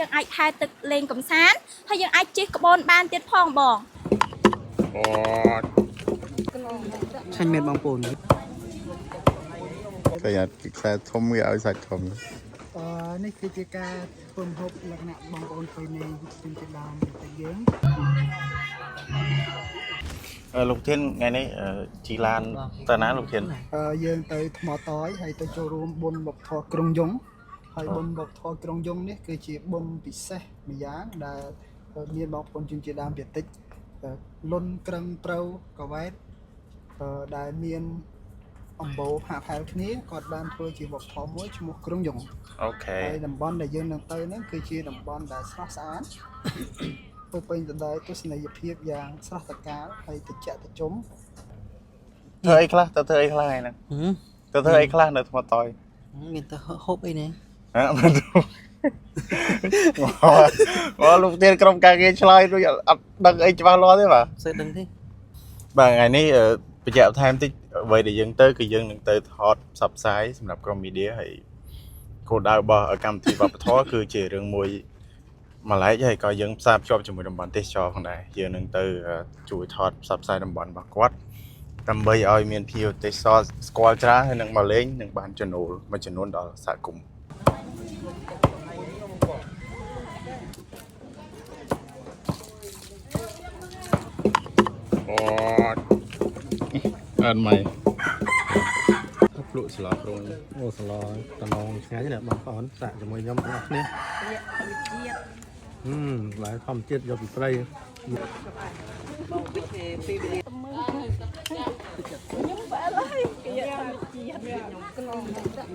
ยังไอ้ทายตึกเลงកំសាន្តហើយយើងអាចជិះក្បូនបានទៀតផងបងអូឆាញ់មែនបងប្អូនគេយ៉ាខ្សែធំគេឲ្យសាច់ធំនេះគឺជាការធ្វើម្ហូបលក្ខណៈបងប្អូនឃើញនៃជំនឿដើមតែយើងលោកធានថ្ងៃនេះជីឡានតើណាលោកធានយើងទៅថ្មតយហើយទៅចូលរួមបុណ្យវប្បធម៌ក្រុងយងហើយបុណ្យវប្បធម៌ក្រុងយងនេះគឺជាបុណ្យពិសេសម្យ៉ាងដែលមានបងប្អូនជនជាតិដើមភាគតិចលុនក្រឹងប្រៅកវ៉ែតដែលមានអំបោហាក់ហែលគ្នាគាត់បានធ្វើជាវប្បធម៌មួយឈ្មោះក្រុងយងអូខេហើយតំបន់ដែលយើងនឹងទៅហ្នឹងគឺជាតំបន់ដែលស្រស់ស្អាតពោពេញទៅដោយទស្សនីយភាពយ៉ាងស្រស់ត្រកាលហើយត្រជាក់ត្រជុំធ្វើអីខ្លះទៅធ្វើអីខ្លះហ្នឹងទៅធ្វើអីខ្លះនៅថ្មតយមានទៅហូបអីនេះមិនមកលោកធានក្រុមការងារឆ្លើយដូចអត់ដឹងអីច្បាស់លាស់ទេបាទសើដឹងទេបាទថ្ងៃនេះបញ្ជាក់បន្ថែមតិចអ្វីដែលយើងទៅគឺយើងនឹងទៅថតផ្សព្វផ្សាយសម្រាប់ក្រុមមីឌាហើយគោលដៅរបស់កម្មវិធីវប្បធម៌គឺជារឿងមួយមួយឡែកហើយក៏យើងផ្សារភ្ជាប់ជាមួយតំបន់ទេសចរផងដែរយើងនឹងទៅជួយថតផ្សព្វផ្សាយតំបន់របស់គាត់ដើម្បីឲ្យមានភ្ញៀវទេសចរស្គាល់ច្រើនហើយនឹងមកលេងនឹងបានចំណូលមួយចំនួនដល់សហគមន៍អត់មកភ្លក់ស្លាប្រងអូស្លោតំណងឆ្ងាញ់ណាស់បងប្អូនសាក់ជាមួយខ្ញុំទាំងអស់គ្នាឡាយធម្មជាតិយកពីព្រៃ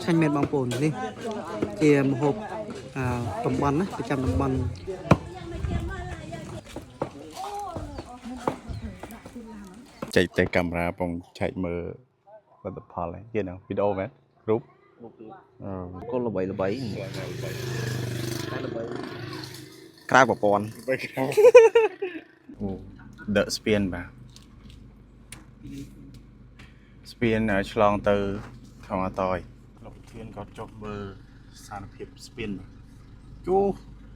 ឆាញ់មែនបងប្អូននេះជាម្ហូបតំបន់ណាប្រចាំតំបន់ចែកទៅកាមេរ៉ាបងឆែកមើលលទ្ធផលហ្នឹងគេហ្នឹងវីដេអូមែនរូបគោលល្បីតែក្រៅប្រព័ន្ធអូ The Spin បាទស្ពានឆ្លងទៅថ្មតយលោកធានក៏ចុះមើលស្ថានភាពស្ពានជូ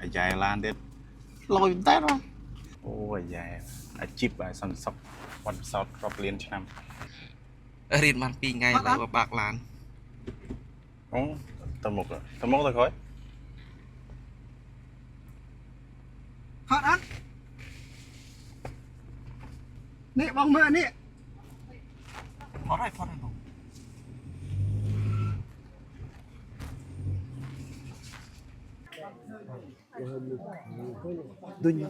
អាយ៉ែឡានទៀតលយតែបាទអូអាយ៉ែអាជីពសន្តិសុខវត្តសោតរាប់លានឆ្នាំរៀនបាន2ថ្ងៃបើបាក់ឡានអូទៅមុខទៅក្រោយហត់អត់នេះបងមើលនេះផតហើយបងដូចញ៉ាំ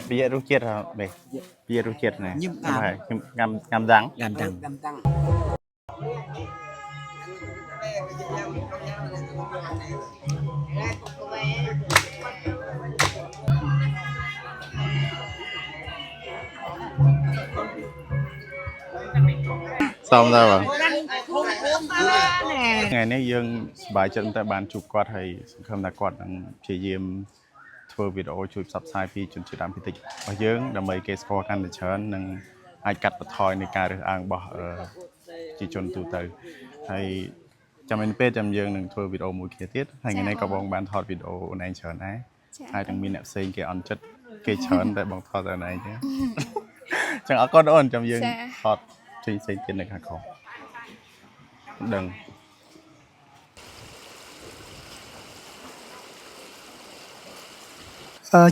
ពីរសជាតិហ៎បេពីរសជាតិណាញ៉ាំដាំងសមដែរបងថ្ងៃនេះយើងសប្បាយចិត្តតែបានជួបគាត់ហើយសង្ឃឹមថាគាត់នឹងព្យាយាមធ្វើវីដេអូជួយផ្សព្វផ្សាយពីជនជាតិដើមភាគតិចរបស់យើងដើម្បីគេស្គាល់កាន់តែច្រើននិងអាចកាត់បន្ថយនៃការរើសអើងរបស់ជាជនទូទៅហើយចាំមានពេលចាំយើងនឹងធ្វើវីដេអូមួយគ្នាទៀតហើយថ្ងៃនេះក៏បងបានថតវីដេអូអូនឯងច្រើនដែរហើយទាំងមានអ្នកផ្សេងគេអន់ចិត្តគេច្រើនតែបងថតតែអូនឯងទេចឹងអរគុណអូនចាំយើងថតផ្សេងទៀតនៅខាងក្រោមដឹង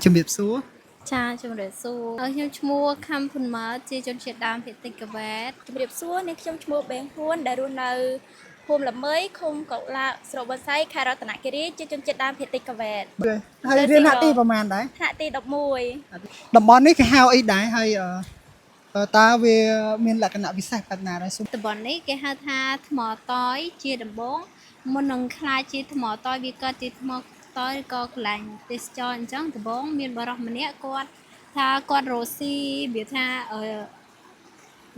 ជំរាបសួរចាជំរាបសួរខ្ញុំឈ្មោះខំភុនម៉ាជាជនជាតិដើមភាគតិចកវ៉ែតជំរាបសួរនេះខ្ញុំឈ្មោះបេងហ៊ួនដែលរស់នៅភូមិល្មើយឃុំកោឡាស្រុកបស័យខេត្តរតនគិរីជាជនជាតិដើមភាគតិចកវ៉ែតហើយរៀនថ្នាក់ទីប្រហែលដែរថ្នាក់ទី11តំបន់នេះគេហៅអីដែរហើយតើវាមានលក្ខណៈពិសេសបែបណាដែរតំបន់នេះគេហៅថាថ្មតយជាដំបងមុននឹងខ្លាចជាថ្មតយវាកើតជាថ្មតយឬក៏កន្លែងទេសចរអញ្ចឹងដំបងមានបរិសម្នាក់គាត់ថាគាត់រស់ស៊ីវាថា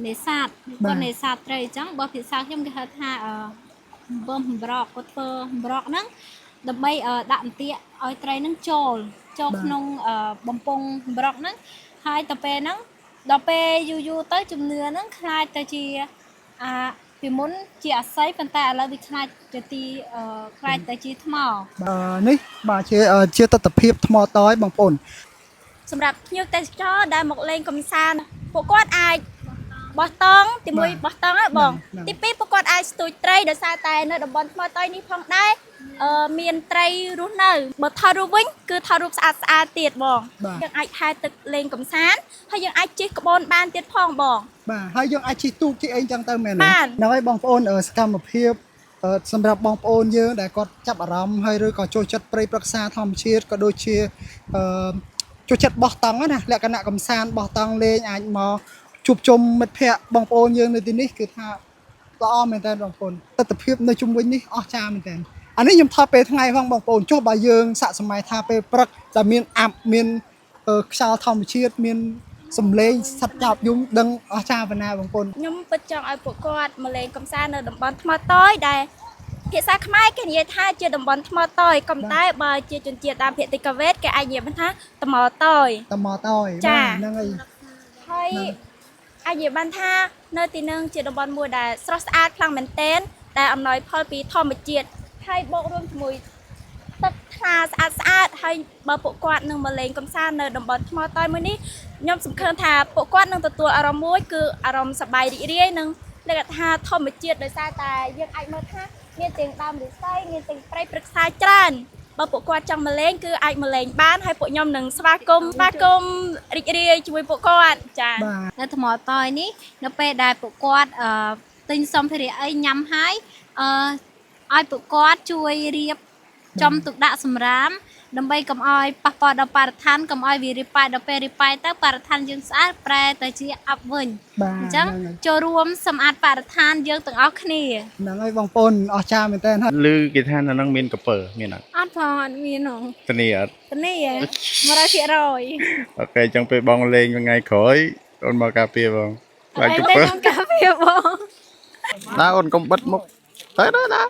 នេសាទគាត់នេសាទត្រីអញ្ចឹងបើភាសាខ្ញុំគេហៅថាបំប្រកគាត់ធ្វើបំប្រកហ្នឹងដើម្បីដាក់អន្ទាក់ឲ្យត្រីហ្នឹងចូលក្នុងបំពង់បំប្រកហ្នឹងហើយទៅពេលហ្នឹងដល់ពេលយូរទៅជំនឿហ្នឹងខ្លាចទៅជា ពីមុនជាអាស័យប៉ុន្តែឥឡូវវាខ្លាចទៅទីខ្លាចទៅជាថ្ម នេះបាទជាទស្សនវិជ្ជាថ្មតយបងប្អូន សម្រាប់ភ្ញៀវទេសចរដែលមកលេងកំសាន្តពួកគាត់អាចបោះតង់ទីមួយបោះតង់ហ៎បងទីពីរពួកគាត់អាចស្ទូចត្រីដោយសារតែនៅតំបន់ថ្មតយនេះផងដែរមានត្រីរស់នៅបើថតរូបវិញគឺថតរូបស្អាតទៀតបងយើងអាចហែលទឹកលេងកំសាន្តហើយយើងអាចជិះក្បូនបានទៀតផងបង បាទហើយយើងអាចជិះទូកជិះអីចឹងទៅមែនទេហ្នឹងហើយបងប្អូនសកម្មភាពសម្រាប់បងប្អូនយើងដែលគាត់ចាប់អារម្មណ៍ហើយឬក៏ចូលចិត្តព្រៃព្រឹក្សាធម្មជាតិក៏ដូចជាចូលចិត្តបោះតង់ណាលក្ខណៈកំសាន្តបោះតង់លេងអាចមកជួបជុំមិត្តភ័ក្តិបងប្អូនយើងនៅទីនេះគឺថាល្អមែនតើបងប្អូនទស្សនវិជ្ជានៅជុំវិញនេះអស្ចារ្យមែនតើអានេះខ្ញុំថតពេលថ្ងៃផងបងប្អូនចុះបើយើងសាកសម័យថាពេលព្រឹកតែមានអាប់មានខ្យល់ធម្មជាតិមានសំឡេងសត្វចាប់យំដឹងអស្ចារ្យប៉ុណ្ណាបងប្អូន ខ្ញុំពិតចង់ឲ្យពួកគាត់មកលេងកំសាន្តនៅតំបន់ថ្មតយដែលភាសាខ្មែរគេនិយាយថាជាតំបន់ថ្មតយក៏តែបើជាជនជាតិតាមភាគតិចវេទគេអាចនិយាយថាថ្មតយ ថ្មតយហ្នឹងហើយ ហើយអាចនិយាយបានថានៅទីនឹងជាតំបន់មួយដែលស្រស់ស្អាតខ្លាំងមែនទែនដែលអំណោយផលពីធម្មជាតិហើយបូករួមជាមួយទឹកថ្លាស្អាតហើយបើពួកគាត់នឹងមកលេងកំសាន្តនៅតំបន់ថ្មតយមួយនេះខ្ញុំសង្ឃឹមថាពួកគាត់នឹងទទួលអារម្មណ៍មួយគឺអារម្មណ៍សប្បាយរីករាយនិងលក្ខណៈធម្មជាតិដោយសារតែយើងអាចមើលថាមានទាំងដើមឫស្សីមានទាំងព្រៃព្រឹក្សាច្រើនបើពួកគាត់ចង់មកលេងគឺអាចមកលេងបានហើយពួកខ្ញុំនឹងស្វាគមន៍រីករាយជាមួយពួកគាត់ចា៎ នៅថ្មតយនេះនៅពេលដែលពួកគាត់ទិញសម្ភារៈអីញ៉ាំហើយឲ្យពួកគាត់ជួយរៀបចំទុកដាក់សម្រាមដើម្បីកុំឲ្យប៉ះពាល់ដល់បរិស្ថានកុំឲ្យវារីប៉ាយដល់ពេលរីប៉ាយទៅបរិស្ថានយើងស្អាតប្រែទៅជាអាប់វិញអញ្ចឹងចូលរួមសម្អាតបរិស្ថានយើងទាំងអស់គ្នា ហ្នឹងហើយបងប្អូនអស្ចារ្យមែនតើហើយ ឮគេថានៅហ្នឹងមានកពើមានអត់ អត់ផងអត់មានហ៎ ធានាអត់ ទៅនេះ100% អូខេចឹងពេលបងលេងថ្ងៃក្រោយអូនមកការពារបងបាយកពើ ខ្ញុំកាពីបង ណាអូនកុំបិទមុខទៅណា